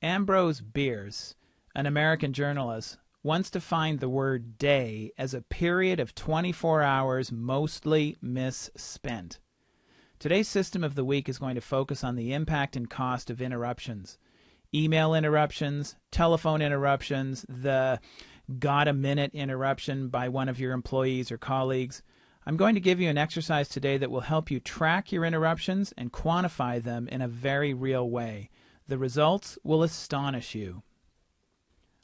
Ambrose Bierce, an American journalist, once defined the word day as a period of 24 hours mostly misspent. Today's system of the week is going to focus on the impact and cost of interruptions. Email interruptions, telephone interruptions, the got-a-minute interruption by one of your employees or colleagues. I'm going to give you an exercise today that will help you track your interruptions and quantify them in a very real way. The results will astonish you.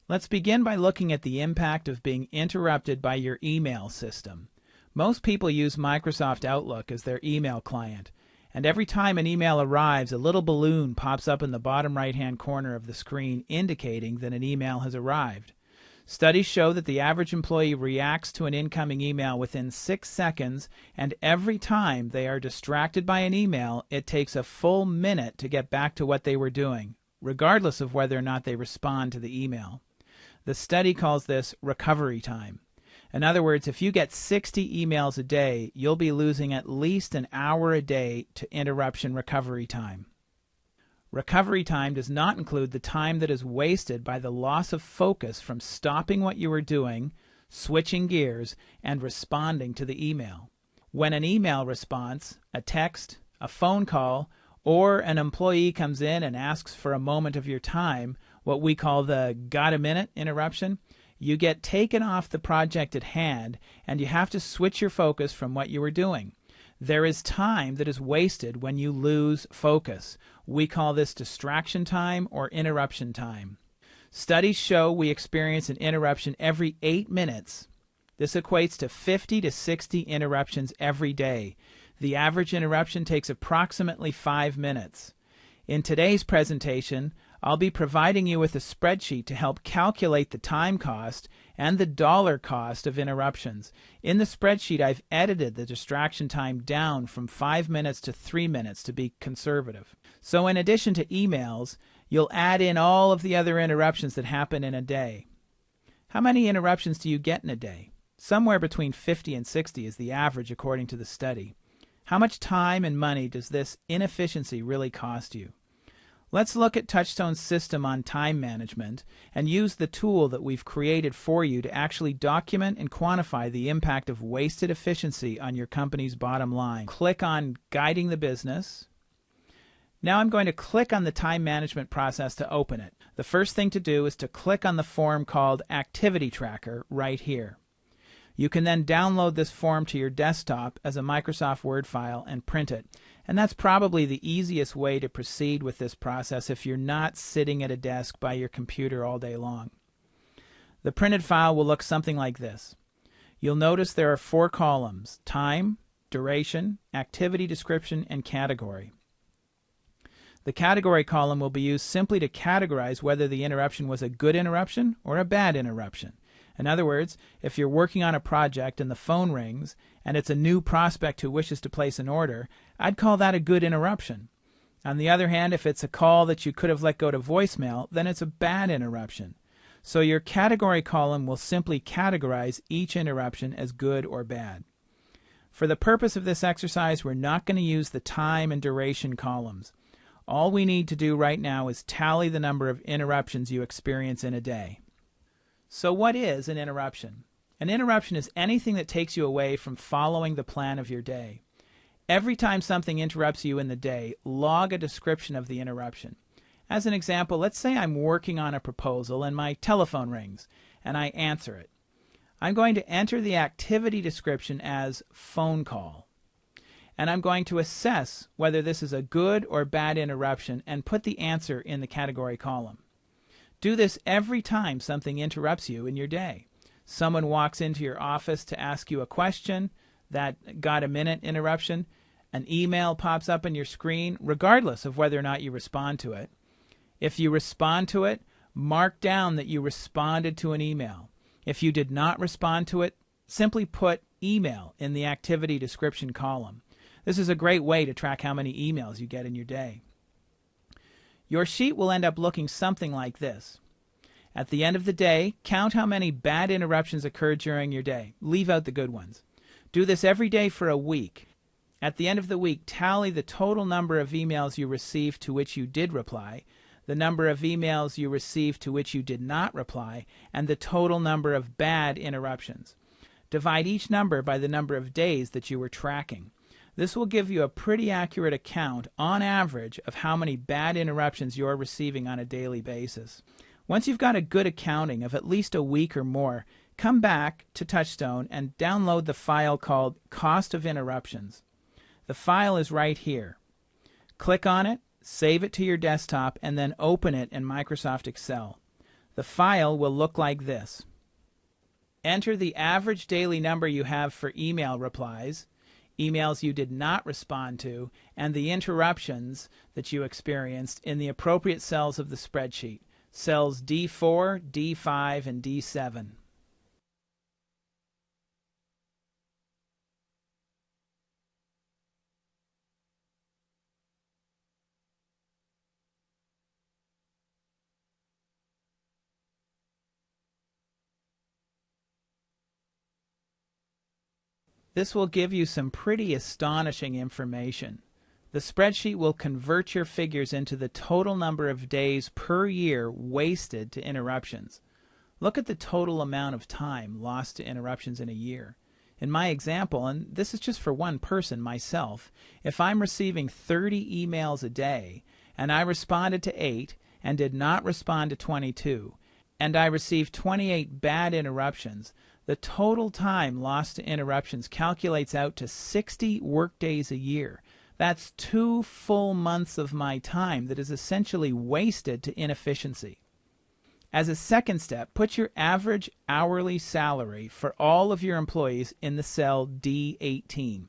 Let's begin by looking at the impact of being interrupted by your email system. Most people use Microsoft Outlook as their email client, and every time an email arrives, a little balloon pops up in the bottom right-hand corner of the screen indicating that an email has arrived. Studies show that the average employee reacts to an incoming email within 6 seconds, and every time they are distracted by an email, it takes a full minute to get back to what they were doing, regardless of whether or not they respond to the email. The study calls this recovery time. In other words, if you get 60 emails a day, you'll be losing at least an hour a day to interruption recovery time. Recovery time does not include the time that is wasted by the loss of focus from stopping what you were doing, switching gears, and responding to the email. When an email response, a text, a phone call, or an employee comes in and asks for a moment of your time, what we call the got-a-minute interruption, you get taken off the project at hand and you have to switch your focus from what you were doing. There is time that is wasted when you lose focus. We call this distraction time or interruption time. Studies show we experience an interruption every 8 minutes. This equates to 50 to 60 interruptions every day. The average interruption takes approximately 5 minutes. In today's presentation, I'll be providing you with a spreadsheet to help calculate the time cost and the dollar cost of interruptions. In the spreadsheet, I've edited the distraction time down from 5 minutes to 3 minutes to be conservative. So in addition to emails, you'll add in all of the other interruptions that happen in a day. How many interruptions do you get in a day? Somewhere between 50 and 60 is the average according to the study. How much time and money does this inefficiency really cost you? Let's look at Touchstone's system on time management and use the tool that we've created for you to actually document and quantify the impact of wasted efficiency on your company's bottom line. Click on Guiding the Business. Now I'm going to click on the time management process to open it. The first thing to do is to click on the form called Activity Tracker right here. You can then download this form to your desktop as a Microsoft Word file and print it. And that's probably the easiest way to proceed with this process if you're not sitting at a desk by your computer all day long. The printed file will look something like this. You'll notice there are 4 columns: time, duration, activity description, and category. The category column will be used simply to categorize whether the interruption was a good interruption or a bad interruption. In other words, if you're working on a project and the phone rings and it's a new prospect who wishes to place an order, I'd call that a good interruption. On the other hand, if it's a call that you could have let go to voicemail, then it's a bad interruption. So your category column will simply categorize each interruption as good or bad. For the purpose of this exercise, we're not going to use the time and duration columns. All we need to do right now is tally the number of interruptions you experience in a day. So what is an interruption? An interruption is anything that takes you away from following the plan of your day. Every time something interrupts you in the day, log a description of the interruption. As an example, let's say I'm working on a proposal and my telephone rings and I answer it. I'm going to enter the activity description as phone call. And I'm going to assess whether this is a good or bad interruption and put the answer in the category column. Do this every time something interrupts you in your day. Someone walks into your office to ask you a question, that got-a-minute interruption. An email pops up on your screen, regardless of whether or not you respond to it. If you respond to it, mark down that you responded to an email. If you did not respond to it, simply put email in the activity description column. This is a great way to track how many emails you get in your day. Your sheet will end up looking something like this. At the end of the day, count how many bad interruptions occurred during your day. Leave out the good ones. Do this every day for a week. At the end of the week, tally the total number of emails you received to which you did reply. the number of emails you received to which you did not reply, and the total number of bad interruptions. Divide each number by the number of days that you were tracking. This will give you a pretty accurate account, on average, of how many bad interruptions you're receiving on a daily basis. Once you've got a good accounting of at least a week or more, come back to Touchstone and download the file called Cost of Interruptions. The file is right here. Click on it, save it to your desktop, and then open it in Microsoft Excel. The file will look like this. Enter the average daily number you have for email replies, emails you did not respond to, and the interruptions that you experienced in the appropriate cells of the spreadsheet, cells D4, D5, and D7. This will give you some pretty astonishing information. The spreadsheet will convert your figures into the total number of days per year wasted to interruptions. Look at the total amount of time lost to interruptions in a year. In my example, and this is just for one person, myself, if I'm receiving 30 emails a day, and I responded to 8 and did not respond to 22, and I received 28 bad interruptions, the total time lost to interruptions calculates out to 60 workdays a year. That's 2 full months of my time that is essentially wasted to inefficiency. As a second step, put your average hourly salary for all of your employees in the cell D18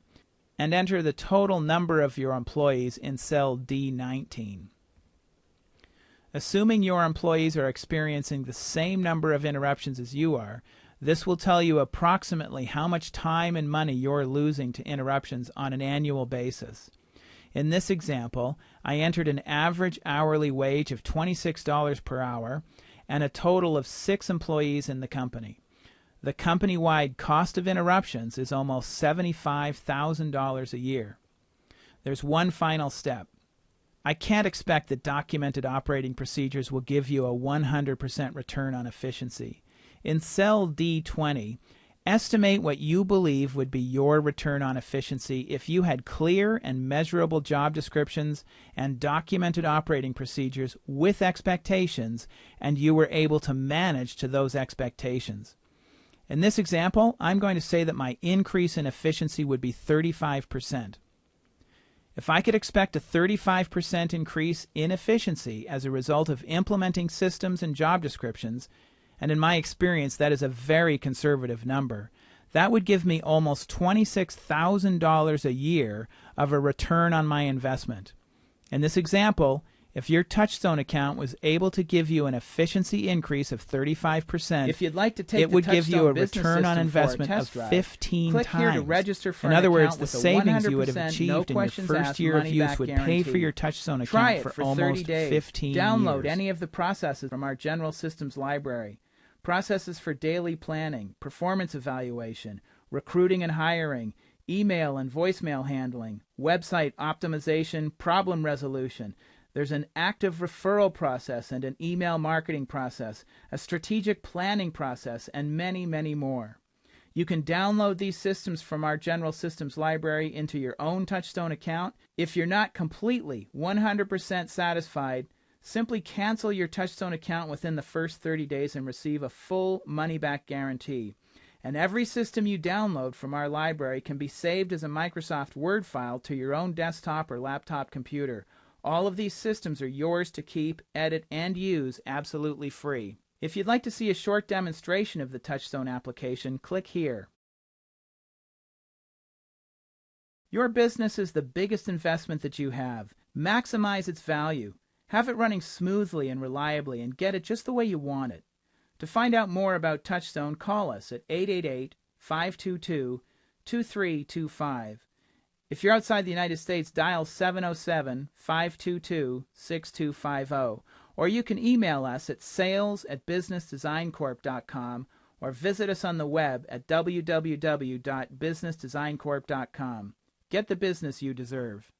and enter the total number of your employees in cell D19. Assuming your employees are experiencing the same number of interruptions as you are, this will tell you approximately how much time and money you're losing to interruptions on an annual basis. In this example, I entered an average hourly wage of $26 per hour and a total of 6 employees in the company. The company-wide cost of interruptions is almost $75,000 a year. There's one final step. I can't expect that documented operating procedures will give you a 100% return on efficiency. In cell D20, estimate what you believe would be your return on efficiency if you had clear and measurable job descriptions and documented operating procedures with expectations, and you were able to manage to those expectations. In this example, I'm going to say that my increase in efficiency would be 35%. If I could expect a 35% increase in efficiency as a result of implementing systems and job descriptions, and in my experience that is a very conservative number, that would give me almost $26,000 a year of a return on my investment. In this example, if your Touchstone account was able to give you an efficiency increase of 35%, if you'd like to take it would give you a return on investment of 15 click times. Here to register for in an other words, account the with a savings you would have 100% achieved in your first year of use would pay for your Touchstone Try account it for for 30 almost days. 15 Download years. any of the processes from our General Systems library. Processes for daily planning, performance evaluation, recruiting and hiring, email and voicemail handling, website optimization, problem resolution. There's an active referral process and an email marketing process, a strategic planning process, and many, many more. You can download these systems from our General Systems library into your own Touchstone account. If you're not completely 100% satisfied, simply cancel your Touchstone account within the first 30 days and receive a full money-back guarantee. And every system you download from our library can be saved as a Microsoft Word file to your own desktop or laptop computer. All of these systems are yours to keep, edit, and use absolutely free. If you'd like to see a short demonstration of the Touchstone application, click here. Your business is the biggest investment that you have. Maximize its value. Have it running smoothly and reliably and get it just the way you want it. To find out more about Touchstone, call us at 888-522-2325. If you're outside the United States, dial 707-522-6250. Or you can email us at sales@businessdesigncorp.com or visit us on the web at www.businessdesigncorp.com. Get the business you deserve.